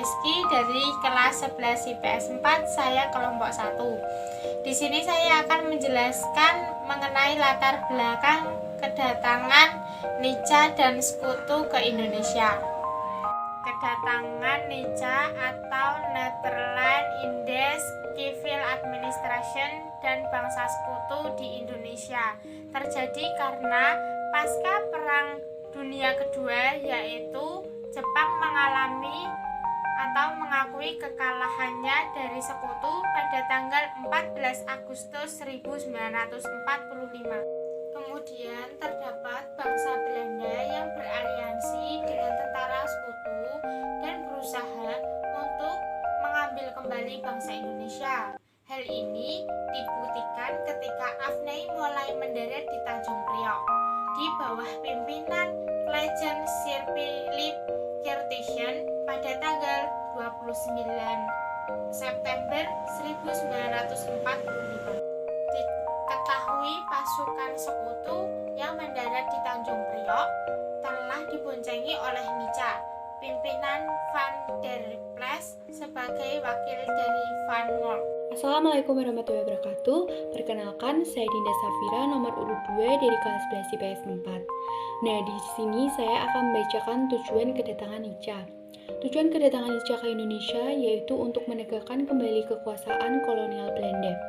Rizky dari kelas 11 IPS 4, saya kelompok 1. Di sini saya akan menjelaskan mengenai latar belakang kedatangan Nica dan sekutu ke Indonesia. Kedatangan Nica atau Nederland Indies Civil Administration dan bangsa sekutu di Indonesia terjadi karena pasca Perang Dunia Kedua, yaitu Jepang mengalami atau mengakui kekalahannya dari sekutu pada tanggal 14 Agustus 1945. Kemudian terdapat bangsa Belanda yang beraliansi dengan tentara sekutu dan berusaha untuk mengambil kembali bangsa Indonesia. Hal ini dibuktikan ketika Afney mulai mendarat di Tanjung Priok di bawah pimpinan Legend Sir Philip Curtius pada tanggal 29 September 1945. Diketahui pasukan sekutu yang mendarat di Tanjung Priok telah diboncengi oleh Nica, pimpinan Van der Plas sebagai wakil dari Van Moor. Assalamualaikum warahmatullahi wabarakatuh. Perkenalkan, saya Dinda Safira, nomor urut 2 dari kelas 11 IPS 4. Nah, di sini saya akan membacakan tujuan kedatangan Nica. Tujuan kedatangan Nica ke Indonesia yaitu untuk menegakkan kembali kekuasaan kolonial Belanda.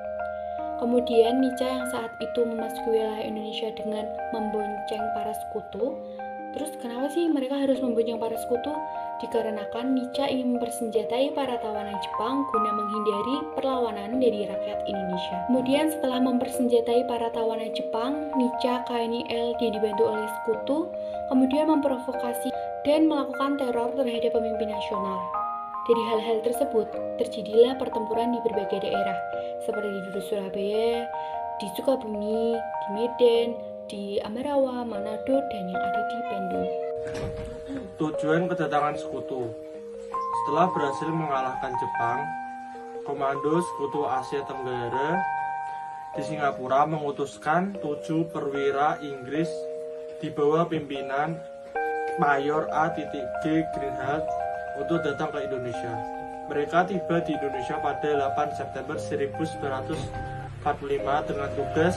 Kemudian Nica yang saat itu memasuki wilayah Indonesia dengan membonceng para sekutu. Terus kenapa sih mereka harus membonceng para sekutu? Dikarenakan Nica ingin mempersenjatai para tawanan Jepang guna menghindari perlawanan dari rakyat Indonesia. Kemudian setelah mempersenjatai para tawanan Jepang, Nica KNIL yang dibantu oleh sekutu kemudian memprovokasi dan melakukan teror terhadap pemimpin nasional. Dari hal-hal tersebut, terjadilah pertempuran di berbagai daerah, seperti di Surabaya, di Sukabumi, di Medan, di Ambarawa, Manado, dan yang ada di Bandung. Tujuan kedatangan sekutu. Setelah berhasil mengalahkan Jepang, Komando Sekutu Asia Tenggara di Singapura mengutuskan 7 perwira Inggris di bawah pimpinan Mayor A.G. Greenhalgh untuk datang ke Indonesia. Mereka tiba di Indonesia pada 8 September 1945 dengan tugas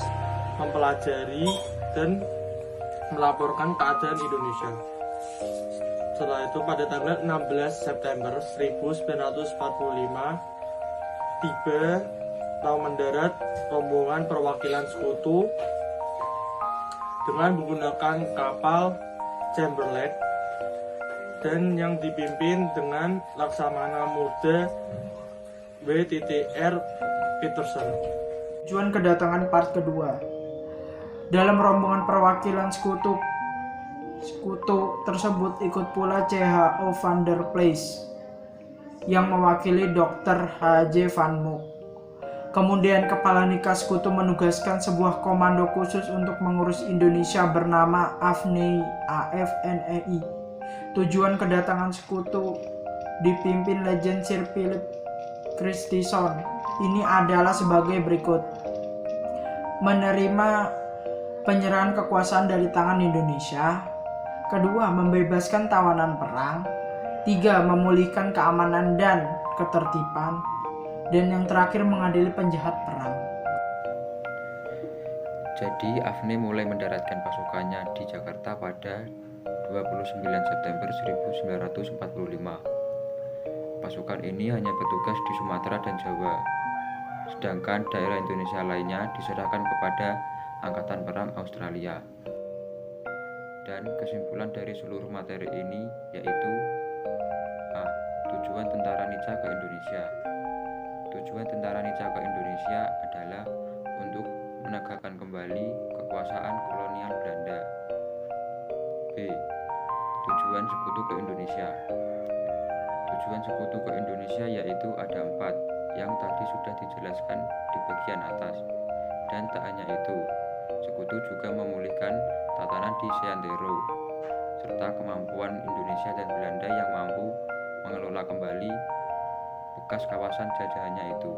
mempelajari dan melaporkan keadaan Indonesia. Setelah itu pada tanggal 16 September 1945 tiba atau mendarat rombongan perwakilan sekutu dengan menggunakan kapal Chamberlain dan yang dipimpin dengan Laksamana Muda W.R. Peterson. Tujuan kedatangan part kedua. Dalam rombongan perwakilan sekutu tersebut ikut pula C.H.O. van der Plas yang mewakili Dr. H.J. Van Mook. Kemudian Kepala Nikah Sekutu menugaskan sebuah komando khusus untuk mengurus Indonesia bernama AFNEI. Tujuan kedatangan sekutu dipimpin Legend Sir Philip Curtius ini adalah sebagai berikut: menerima penyerahan kekuasaan dari tangan Indonesia. Kedua, membebaskan tawanan perang. 3, memulihkan keamanan dan ketertiban. Dan yang terakhir, mengadili penjahat perang. Jadi Afney mulai mendaratkan pasukannya di Jakarta pada 29 September 1945. Pasukan ini hanya bertugas di Sumatera dan Jawa, sedangkan daerah Indonesia lainnya diserahkan kepada Angkatan Perang Australia. Dan kesimpulan dari seluruh materi ini yaitu A. Tujuan tentara Nica ke Indonesia. Tujuan tentara Nica ke Indonesia adalah untuk menegakkan kembali kekuasaan kolonial Belanda. B. Tujuan sekutu ke Indonesia. Tujuan sekutu ke Indonesia yaitu ada 4 yang tadi sudah dijelaskan di bagian atas. Dan tak hanya itu, sekutu juga memulihkan tatanan di Seantero, serta kemampuan Indonesia dan Belanda yang mampu mengelola kembali bekas kawasan jajahannya itu.